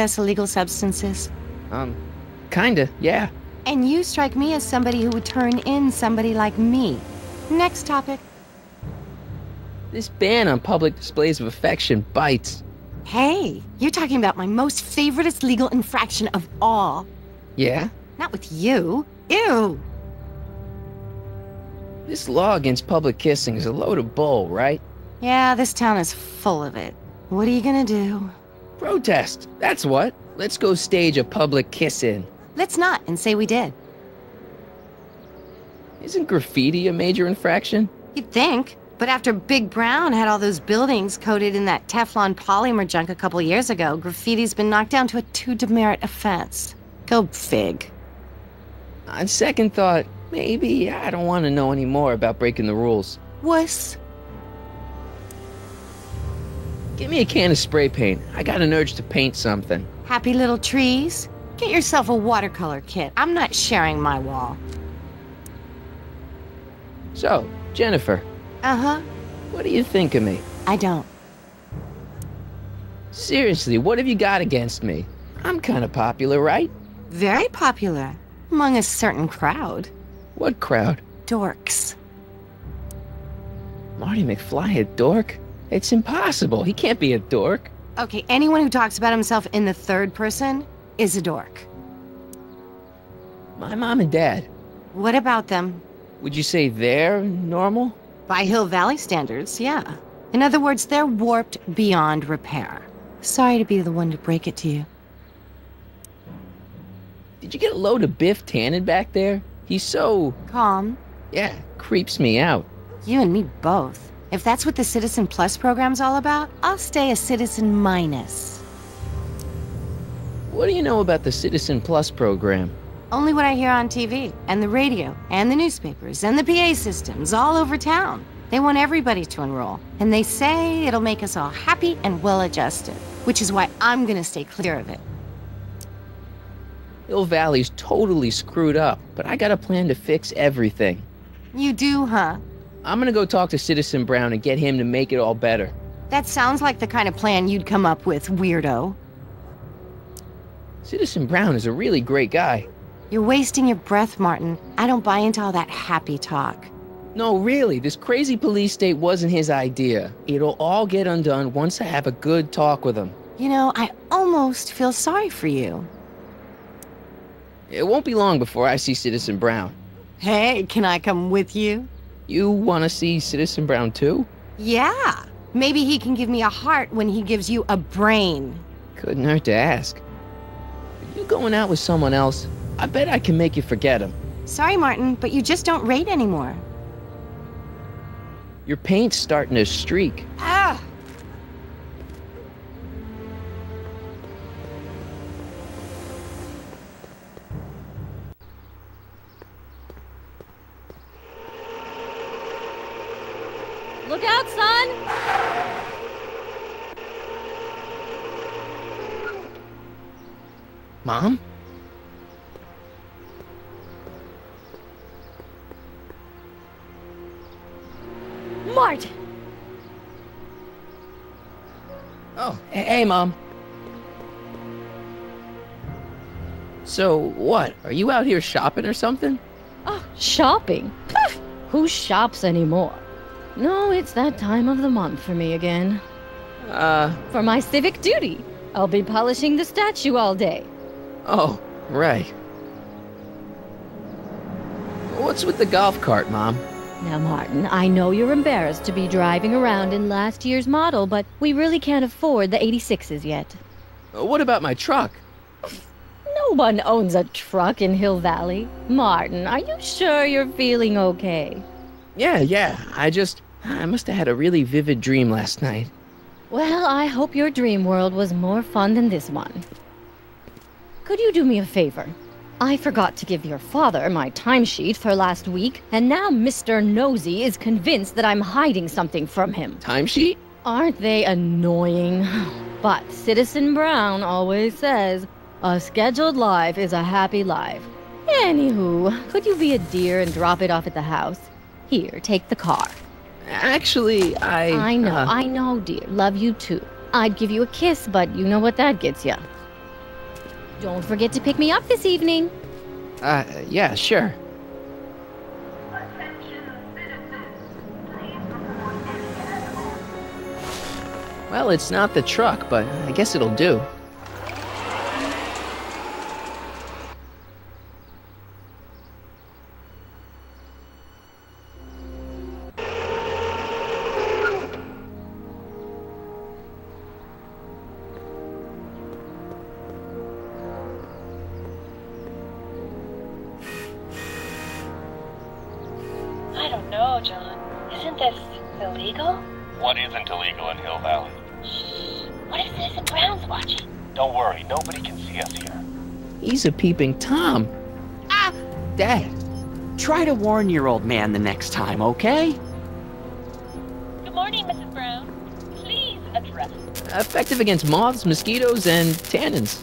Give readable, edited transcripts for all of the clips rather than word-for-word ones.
possess illegal substances? Kinda, yeah. And you strike me as somebody who would turn in somebody like me. Next topic. This ban on public displays of affection bites. Hey, you're talking about my most favoriteest legal infraction of all. Yeah? Not with you. Ew. This law against public kissing is a load of bull, right? Yeah, this town is full of it. What are you gonna do? Protest, that's what. Let's go stage a public kiss-in. Let's not and say we did. Isn't graffiti a major infraction? You'd think. But after Big Brown had all those buildings coated in that Teflon polymer junk a couple years ago, graffiti's been knocked down to a 2 demerit offense. Go fig. On second thought, maybe I don't want to know any more about breaking the rules. Wuss. Give me a can of spray paint. I got an urge to paint something. Happy little trees? Get yourself a watercolor kit. I'm not sharing my wall. So, Jennifer. Uh-huh. What do you think of me? I don't. Seriously, what have you got against me? I'm kind of popular, right? Very popular. Among a certain crowd. What crowd? Dorks. Marty McFly a dork? It's impossible. He can't be a dork. Okay, anyone who talks about himself in the third person is a dork. My mom and dad. What about them? Would you say they're normal? By Hill Valley standards, yeah. In other words, they're warped beyond repair. Sorry to be the one to break it to you. Did you get a load of Biff Tannen back there? He's so... Calm. Yeah, creeps me out. You and me both. If that's what the Citizen Plus program's all about, I'll stay a Citizen Minus. What do you know about the Citizen Plus program? Only what I hear on TV, and the radio, and the newspapers, and the PA systems all over town. They want everybody to enroll, and they say it'll make us all happy and well-adjusted, which is why I'm gonna stay clear of it. Hill Valley's totally screwed up, but I got a plan to fix everything. You do, huh? I'm gonna go talk to Citizen Brown and get him to make it all better. That sounds like the kind of plan you'd come up with, weirdo. Citizen Brown is a really great guy. You're wasting your breath, Martin. I don't buy into all that happy talk. No, really, this crazy police state wasn't his idea. It'll all get undone once I have a good talk with him. You know, I almost feel sorry for you. It won't be long before I see Citizen Brown. Hey, can I come with you? You want to see Citizen Brown too? Yeah. Maybe he can give me a heart when he gives you a brain. Couldn't hurt to ask. Are you going out with someone else? I bet I can make you forget him. Sorry, Martin, but you just don't rate anymore. Your paint's starting to streak. Ah! Look out, son! Mom? Martin! Oh, hey, Mom. So, what? Are you out here shopping or something? Oh, shopping? Pff, who shops anymore? No, it's that time of the month for me again. For my civic duty. I'll be polishing the statue all day. Oh, right. What's with the golf cart, Mom? Now, Martin, I know you're embarrassed to be driving around in last year's model, but we really can't afford the 86s yet. What about my truck? No one owns a truck in Hill Valley. Martin, are you sure you're feeling okay? Yeah. I must have had a really vivid dream last night. Well, I hope your dream world was more fun than this one. Could you do me a favor? I forgot to give your father my timesheet for last week, and now Mr. Nosy is convinced that I'm hiding something from him. Timesheet? Aren't they annoying? But Citizen Brown always says, a scheduled life is a happy life. Anywho, could you be a dear and drop it off at the house? Here, take the car. Actually, I know, dear. Love you too. I'd give you a kiss, but you know what that gets you. Don't forget to pick me up this evening. Yeah, sure. Well, it's not the truck, but I guess it'll do. I don't know, John. Isn't this illegal? What isn't illegal in Hill Valley? Shh. What if Citizen Brown's watching? Don't worry, nobody can see us here. He's a peeping Tom. Ah! Dad. Try to warn your old man the next time, okay? Good morning, Mrs. Brown. Please address me. Effective against moths, mosquitoes, and tannins.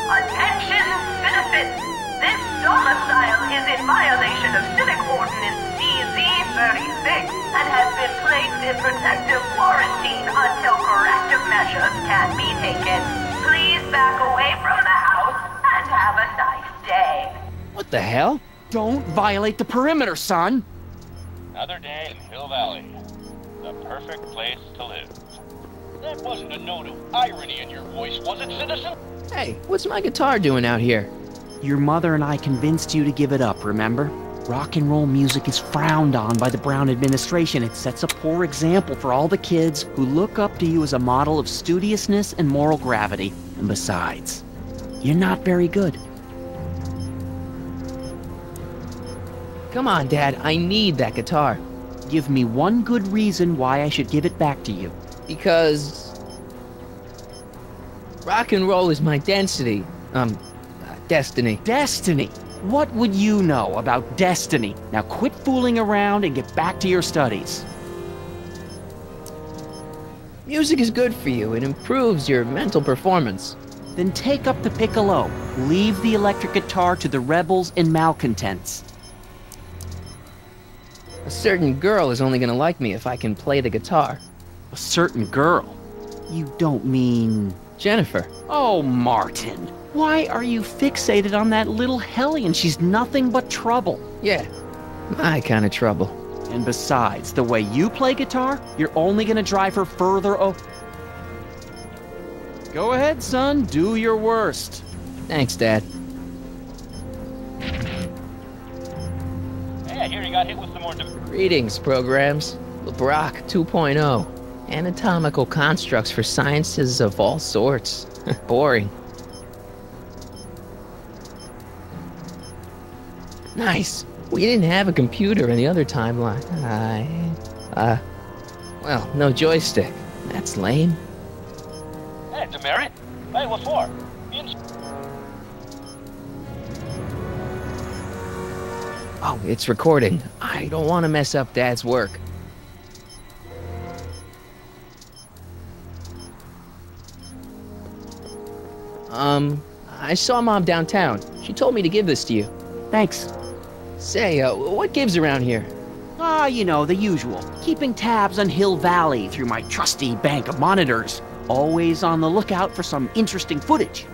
Attention, citizens! This domicile is in violation of Civic Ordinance CZ-36 and has been placed in protective quarantine until corrective measures can be taken. Please back away from the house and have a nice day. What the hell? Don't violate the perimeter, son! Another day in Hill Valley. The perfect place to live. That wasn't a note of irony in your voice, was it, citizen? Hey, what's my guitar doing out here? Your mother and I convinced you to give it up, remember? Rock and roll music is frowned on by the Brown administration. It sets a poor example for all the kids who look up to you as a model of studiousness and moral gravity. And besides, you're not very good. Come on, Dad, I need that guitar. Give me one good reason why I should give it back to you. Because rock and roll is my destiny. Destiny. Destiny? What would you know about destiny? Now quit fooling around and get back to your studies. Music is good for you. It improves your mental performance. Then take up the piccolo. Leave the electric guitar to the rebels and malcontents. A certain girl is only gonna like me if I can play the guitar. A certain girl? You don't mean... Jennifer. Oh, Martin. Why are you fixated on that little hellion? She's nothing but trouble. Yeah, my kind of trouble. And besides, the way you play guitar, you're only gonna drive her further Go ahead, son. Do your worst. Thanks, Dad. Hey, I hear you got hit with some more... Greetings, programs. LeBrock 2.0. Anatomical constructs for sciences of all sorts. Boring. Nice. We didn't have a computer in the other timeline. Well, no joystick. That's lame. Hey, demerit? Hey, what for? Oh, it's recording. I don't want to mess up Dad's work. I saw Mom downtown. She told me to give this to you. Thanks. Say, what gives around here? Ah, you know, the usual. Keeping tabs on Hill Valley through my trusty bank of monitors. Always on the lookout for some interesting footage.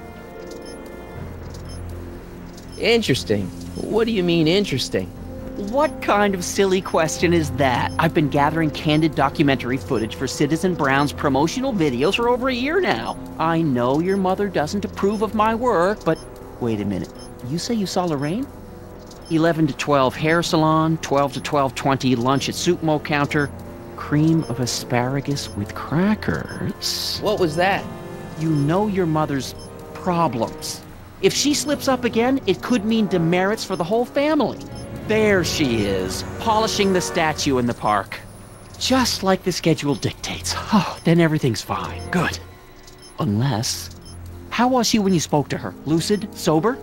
Interesting? What do you mean, interesting? What kind of silly question is that? I've been gathering candid documentary footage for Citizen Brown's promotional videos for over a year now. I know your mother doesn't approve of my work, but wait a minute. You say you saw Lorraine? 11 to 12 hair salon, 12 to 12:20 lunch at soup mo counter, cream of asparagus with crackers. What was that? You know your mother's problems. If she slips up again, it could mean demerits for the whole family. There she is, polishing the statue in the park. Just like the schedule dictates. Oh, then everything's fine. Good. Unless... How was she when you spoke to her? Lucid? Sober?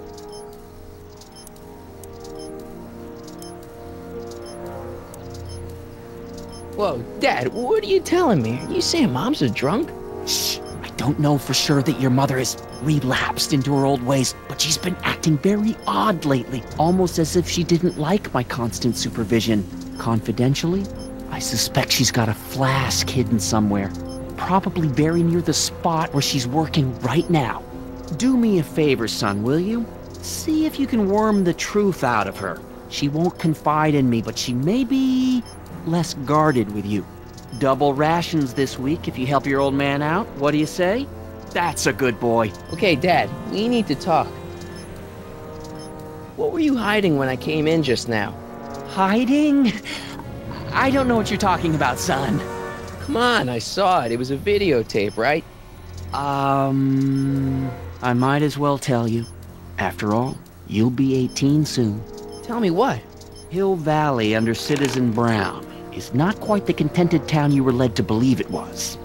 Whoa, Dad, what are you telling me? Are you saying Mom's a drunk? Shh. I don't know for sure that your mother has relapsed into her old ways, but she's been acting very odd lately, almost as if she didn't like my constant supervision. Confidentially, I suspect she's got a flask hidden somewhere. probably very near the spot where she's working right now. Do me a favor, son, will you? See if you can worm the truth out of her. She won't confide in me, but she may be less guarded with you. Double rations this week if you help your old man out. What do you say? That's a good boy. Okay, Dad, we need to talk. What were you hiding when I came in just now? Hiding? I don't know what you're talking about, son. Come on, I saw it. It was a videotape, right? I might as well tell you. After all, you'll be 18 soon. Tell me what? Hill Valley under Citizen Brown is not quite the contented town you were led to believe it was.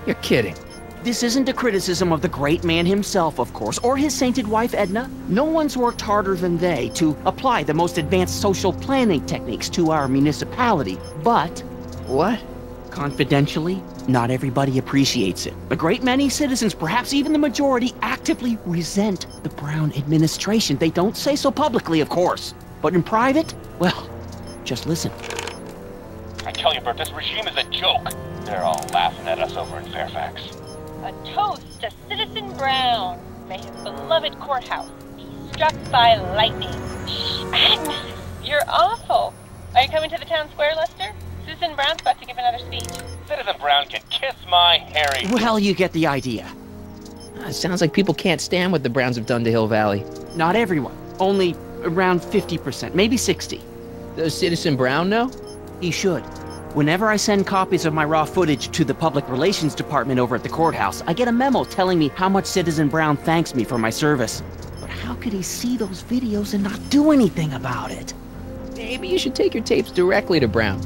You're kidding. This isn't a criticism of the great man himself, of course, or his sainted wife, Edna. No one's worked harder than they to apply the most advanced social planning techniques to our municipality. But... What? Confidentially, not everybody appreciates it. A great many citizens, perhaps even the majority, actively resent the Brown administration. They don't say so publicly, of course. But in private, well, just listen. I tell you, Bert, this regime is a joke. They're all laughing at us over in Fairfax. A toast to Citizen Brown. May his beloved courthouse be struck by lightning. Shh, Agnes, you're awful. Are you coming to the town square, Lester? Citizen Brown's about to give another speech. Citizen Brown can kiss my hairy... Well, you get the idea. It sounds like people can't stand what the Browns have done to Hill Valley. Not everyone. Only around 50%, maybe 60. Does Citizen Brown know? He should. Whenever I send copies of my raw footage to the Public Relations Department over at the courthouse, I get a memo telling me how much Citizen Brown thanks me for my service. But how could he see those videos and not do anything about it? Maybe you should take your tapes directly to Brown.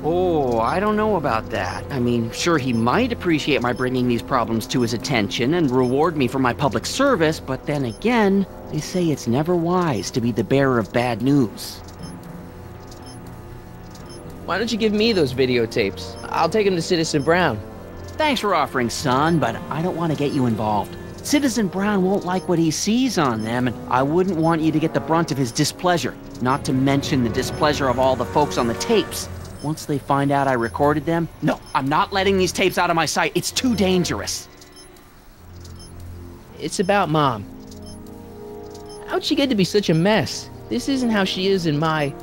Oh, I don't know about that. I mean, sure, he might appreciate my bringing these problems to his attention and reward me for my public service, but then again, they say it's never wise to be the bearer of bad news. Why don't you give me those videotapes? I'll take them to Citizen Brown. Thanks for offering, son, but I don't want to get you involved. Citizen Brown won't like what he sees on them, and I wouldn't want you to get the brunt of his displeasure, not to mention the displeasure of all the folks on the tapes. Once they find out I recorded them, no, I'm not letting these tapes out of my sight. It's too dangerous. It's about Mom. How'd she get to be such a mess? This isn't how she is in my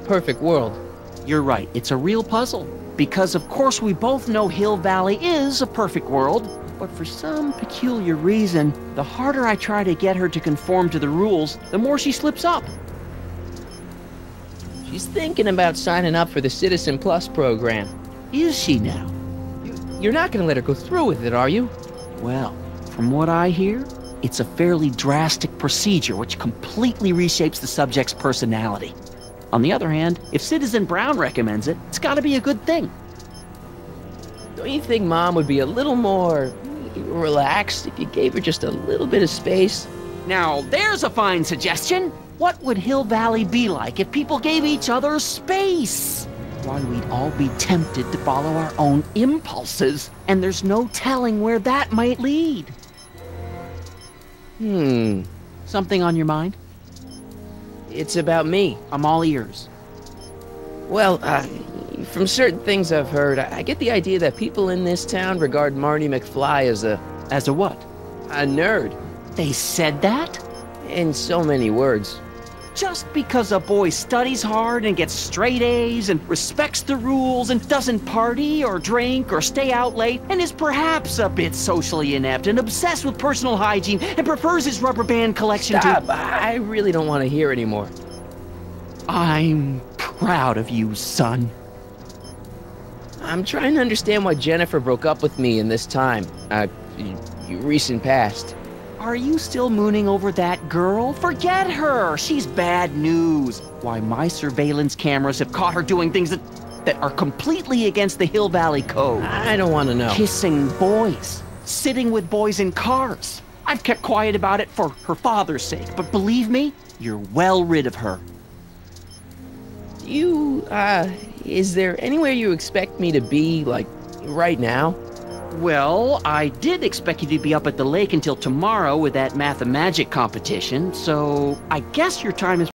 perfect world. You're right, it's a real puzzle. Because of course we both know Hill Valley is a perfect world, but for some peculiar reason, the harder I try to get her to conform to the rules, the more she slips up. She's thinking about signing up for the Citizen Plus program. Is she now? You're not gonna let her go through with it, are you? Well, from what I hear, it's a fairly drastic procedure which completely reshapes the subject's personality. On the other hand, if Citizen Brown recommends it, it's gotta be a good thing. Don't you think Mom would be a little more relaxed if you gave her just a little bit of space? Now, there's a fine suggestion. What would Hill Valley be like if people gave each other space? Why, we'd all be tempted to follow our own impulses, and there's no telling where that might lead. Something on your mind? It's about me. I'm all ears. Well, from certain things I've heard, I get the idea that people in this town regard Marty McFly as a... As a what? A nerd. They said that? In so many words. Just because a boy studies hard and gets straight A's and respects the rules and doesn't party or drink or stay out late and is perhaps a bit socially inept and obsessed with personal hygiene and prefers his rubber band collection Stop. to... I really don't want to hear anymore. I'm proud of you, son. I'm trying to understand why Jennifer broke up with me in this time. Recent past. Are you still mooning over that girl? Forget her! She's bad news. Why, my surveillance cameras have caught her doing things that are completely against the Hill Valley Code. I don't want to know. Kissing boys. Sitting with boys in cars. I've kept quiet about it for her father's sake, but believe me, you're well rid of her. Is there anywhere you expect me to be, like, right now? Well, I did expect you to be up at the lake until tomorrow with that math and magic competition, so I guess your time is